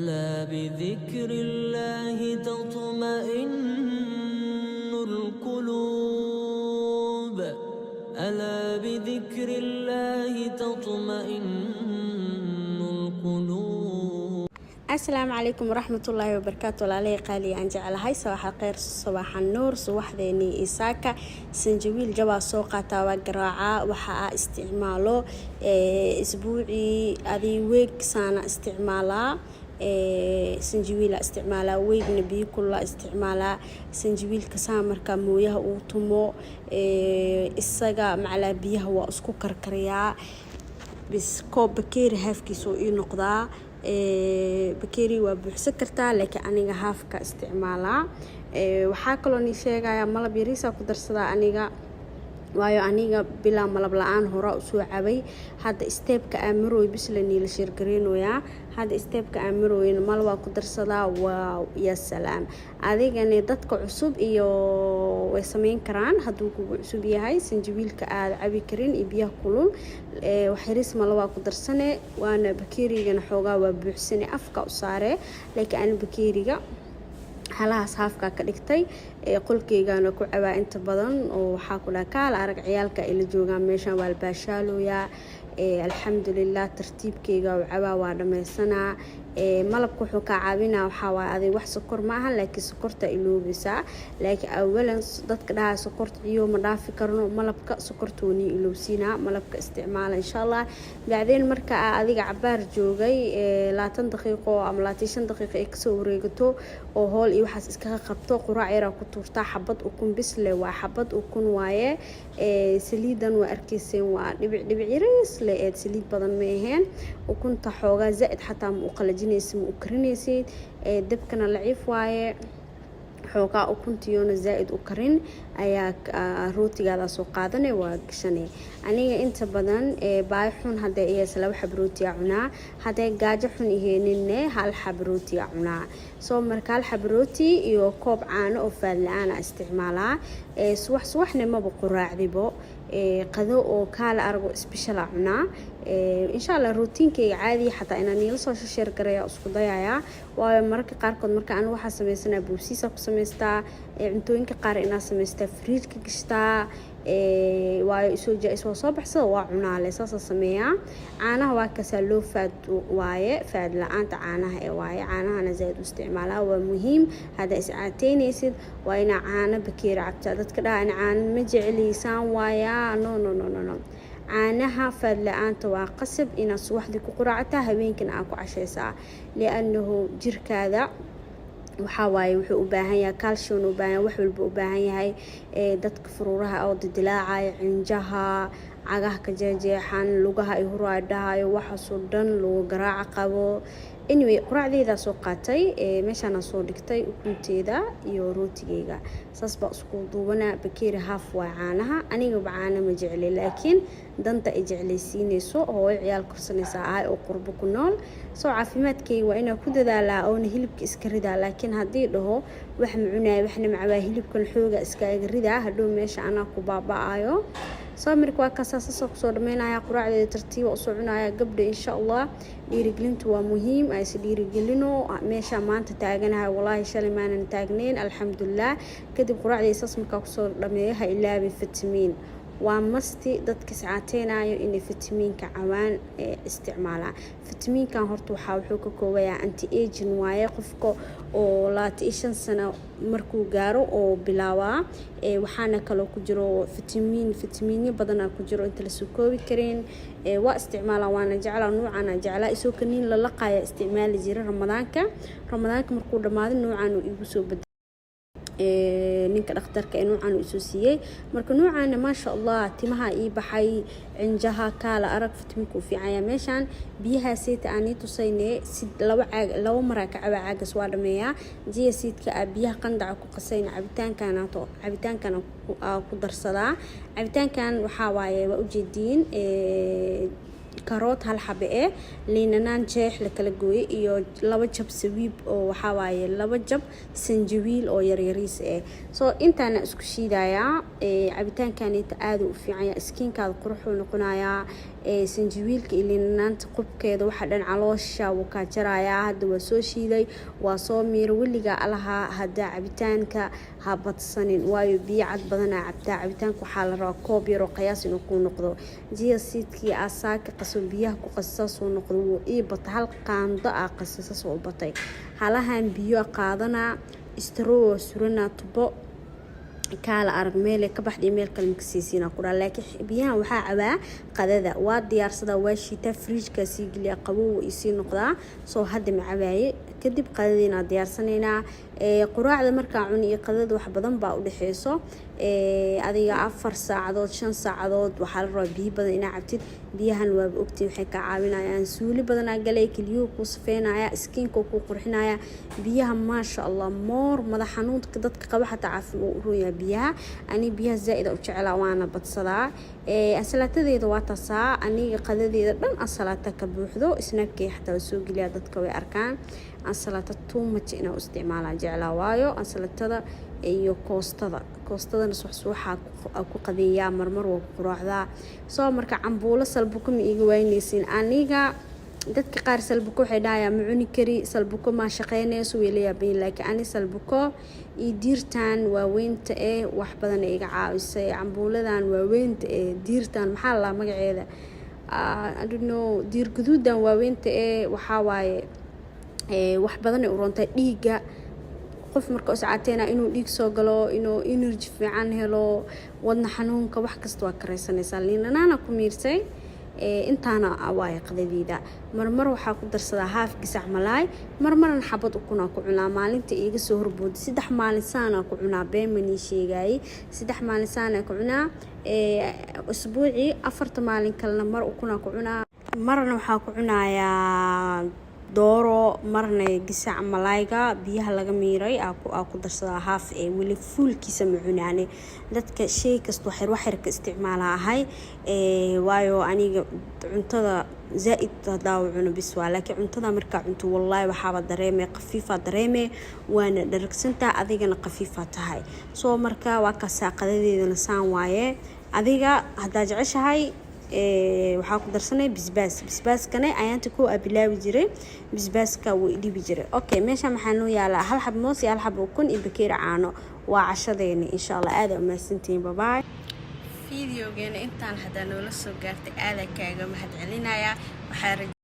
ألا بذكر الله تطمئن القلوب ألا بذكر الله تطمئن القلوب. السلام عليكم ورحمة الله وبركاته. لالي قالي عن جعل هاي صباح الخير صباح النور صباح ذيني إساكا سنجويل جوا سوقة توا قراعة وحا استعماله أسبوعي أذي ويك سنة استعمالها سنجويل استعمالها ويك نبي كلها استعمالها سنجويل كسامر كمويه وطمو السجا معلا بيها واسكو كركريا بس كوب بكير هافكي سوء نقضاء بكيري وبحسك كرتا لك أنيجا هافك استعمالها وحاكلوني شيء يا ملا بيريسا قدر صدا أنيجا waayo aniga bila malab la'aan hore u soo cabay hadda stepka aamroy bislani la shir gareenooya hadda stepka aamroy mal waa ku darsadaa waa ya salaam adigana dadka cusub iyo way sameyn karaan haduu kugu cusub yahay sanjabiilka aad cabi karin iyo biyaha kulul waxaris mal waa ku darsane waana bakeeriga xoogaa waa buuxsane afka u saare laakiin aan bakeeriga halaas haafka ka dhigtay qolkeygana ku cabaa inta badan oo waxa ku dhaakaal arag ciyaalka ila joogaan meeshan waa baashaalooya alxamdulillah tartiibkeyga oo cabaa waa dhameysana malabku wuxuu ka caawinaa waxa waa aday wax sokor ma aha laakiin sokorta iloobisa laakiin awalan dadka dhaha sokorta iyo ma dhaafi karno malabka sokortooni iloobsina malabka isticmaal insha Allah baadeen marka adiga cabaar joogay 20 daqiiqo ama 25 daqiiqo ay kasoo wareegato oo hool iyo waxaas iska qabto quraac yar ku tuurta xabad ukun bisle waa xabad ukun waaye saliidan waa arkayseen waa dhibic yariis leed saliid badan ma ahayn ukunta xoogaa zaid xataa ma u qalajinaysid ma u karinaysid dabkana laciif waaye xoogaa ukuntiyoona zaid u karin ayaa rootigaada soo qaadanay waa gashanay aniga inta badan baay xun haday iyo laba xab rooti cunaa haday gaajo xun iheeninne hal xab rooti cunaa soo marka hal xab rooti iyo koob caano oo faalaan isticmaalaa subaxna ma quraacdibo qado oo kala argo special cunaa insha Allah routinkeyga caadi xataa inaan ila soo share gareeyo isku dayaaya waayo marka qaarkood marka aan waxa sameysana buusiisa ku sameystaa cuntooyinka qaar inaan sameystaa fridge-ka gashtaa waayo soo baxsada waa cunaa le saas sameeyaa caanaha waa ka loo faad waaye faad la'aanta caanaha waaye caanahana zaid u isticmaalaa waa muhiim hada iscaateynaysid waa ina caano bakeer cabta dadka dhaha caano ma jeceliisaan waaya no caanaha faad la'aanta waa qasab ina subaxdii ku quraactaa habeenkina aad ku cashaysaa li'annahu jirkaada waxa waaye wuxuu u baahan yahay calcium u baahan wax walba u baahan yahay dadka furuuraha oo dilaacay cinjaha cagaha ka jeexan lugaha ay huraadhayo waxa soo dhan loo garaac qabo anyway quraacdeeda soo qaatay meeshana soo dhigtay ukunteeda iyo rootigeyga saas ba isku duubana bakeeri half waa caanaha aniga bacaana ma jeceli laakiin danta ay jeclaysiinayso oo ciyaal korsanaysa ay oo qurbo ku nool soo caafimaadkeyga waa inaan ku dadaalaa oo hilibka iska ridaa laakiin hadii dhaho wax macunay waxna macbaa hilibkan xooga iska ridaa hadhow meesha ana ku baabaayo soo marka waa kasaas soo soo dhameynaya quraacdeeda tartiib oo soo cunaya gabdha insha Allah dhiirigelintu waa muhiim ay si dhiirigelino meesha maanta taaganahay wallahi shalay maanan taagneyn alxamdulillah kadib quraacdeeda saas marka ku soo dhameeyaha ilaabi fitamiin waa masti dadka saacateenayo in fitamiinka cawaan isticmaalaan fitamiinkan horta wuxuu ka koobayaa anti aging waaye qofka oo 25 sano markuu gaaro oo bilaawaa waxaana kale ku jiro fitamiinyo badan ku jiro inta la soo koobi karin waa isticmaalaan waana jeclaa nuucana jeclaa isoo kaniin la laqaya isticmaali jiray ramadaanka markuu dhamaado nuucan uu igu soo ninka dhakhtarka ee nuucan uu soo siiyay marka nuucan ma sha Allah timaha ii baxay cinjaha kala arag fitamiinka u fiican meeshan biyaha seeta aan tusayne sid laba mara ka caagas waa dhameeya jiya seedka biyaha qandac ku qasayna cabitaankana ku darsadaa cabitaankan waxa waaye waa u jeedin karoot hal xabe ee liinanaan jeex la kala gooyay iyo 2 jab sawiib oo waxa waaye 2 jab sanjabiil oo yaryariis soo intaana isku shiidayaa cabitaankan aad u fiican yahay skinkaada quruxuu noqonayaa sanjabiilka iyo liinanaanta qubkeeda waxa dhan caloosha wuu ka jarayaa hadda waa soo shiiday waa soo miir weliga alaha hada cabitaanka ha badsanin waayo biyo cad badan cabtaa cabitaanka waxa la rabaa koob yar oo qiyaas inuu ku noqdo jiya siidkii asaaka qaso biyaha ku qasasa soo noqdo ii bata hal qaando qasasa soo batay halahan biyo qaadana istro surana tubo kala arag meel ka baxday meel kale maqsiisina ku dhaa laakiin biyaha waxa cabaa qadada waa diyaarsada waa shiita fridge-ka sii galiya qabow isii noqdaa soo hadda ma cabaaye kadib qadadiina diyaarsanayna quraacda marka cun iyo qadada wax badan baa u dhaxeyso adiga 4 saacadood 5 saacadood waxa la rabaa biyo badan inaad cabtid biyahan waa ogtiin waxay ka caawinayaan suuli badan galay kaliyo ku safeenaya skinka ku qurxinaya biyaha ma sha Allah moor madax xanuunka dadka qaba xataa caafimaad u rooyaa biyaha ani biyaha zaid u jeclaa waana badsadaa asalaatadeeda waa tasaa aniga qadadeeda dhan asalaata ka buuxdo snackii xataa soo galiya dadka way arkaan asalaata too much inaa isticmaalaa jeclaa waayo asalaatada iyo koostadana suuxa ku qadeeyaa marmar waa quraacdaa soo marka cambuulo salbuko ma iga waynaysin aniga dadka qaar salbuko waxay dhaayaan ma cuni kari salbuko ma shaqeynayso weelaya been laakiin ani salbuko iyo diirtan waaweynta wax badan iga caawisay cambuuladan waaweynta diirtan maxaa la magaceeda I don't know diir guduudan waaweynta waxa waaye wax badan u rontay dhiiga qof marka saacateena inuu dhiig soo galo inuu energy fiican helo wadna xanuunka wax kasta waa kareysanaysaa liinanaana ku miirsay intaana waay qadadiida marmar waxa ku darsadaa haaf gisac malaay marmarna xabad ukuna ku cunaa maalinta iiga soo horbood 3 maalin saana ku cunaa beemani sheegay 3 maalin saana ku cunaa usbuuci 4 maalin kalena mar ukuna ku cunaa marna waxa ku cunayaa dooro marna gisac malaayga biyaha laga miiray ku darsada haaf wali fuulkiisa ma cunaane dadka shay kasto wax ka isticmaalahay waayo aniga cuntada zaid daaw cuno bis waa laakiin cuntada marka cunto wallahi waxaba dareemay qafiifa dareemay waana dharagsantaa adigana qafiifa tahay soo marka waa ka saaqadeedana saan waaye adiga hadaa jeceshahay waxa ku darsanay bisbaaskana ayaanta ku abilaawi jiray bisbaaska way dhibi jiray okay meesha maxaa noo yaala hal xab moos iyo hal xab ukun iyo bakeeri caano waa cashadeena insha Allah aad u mahadsantiin bye videogeena intaan hadaa noola soo gaartay aad kaaga mahad celinaya waxa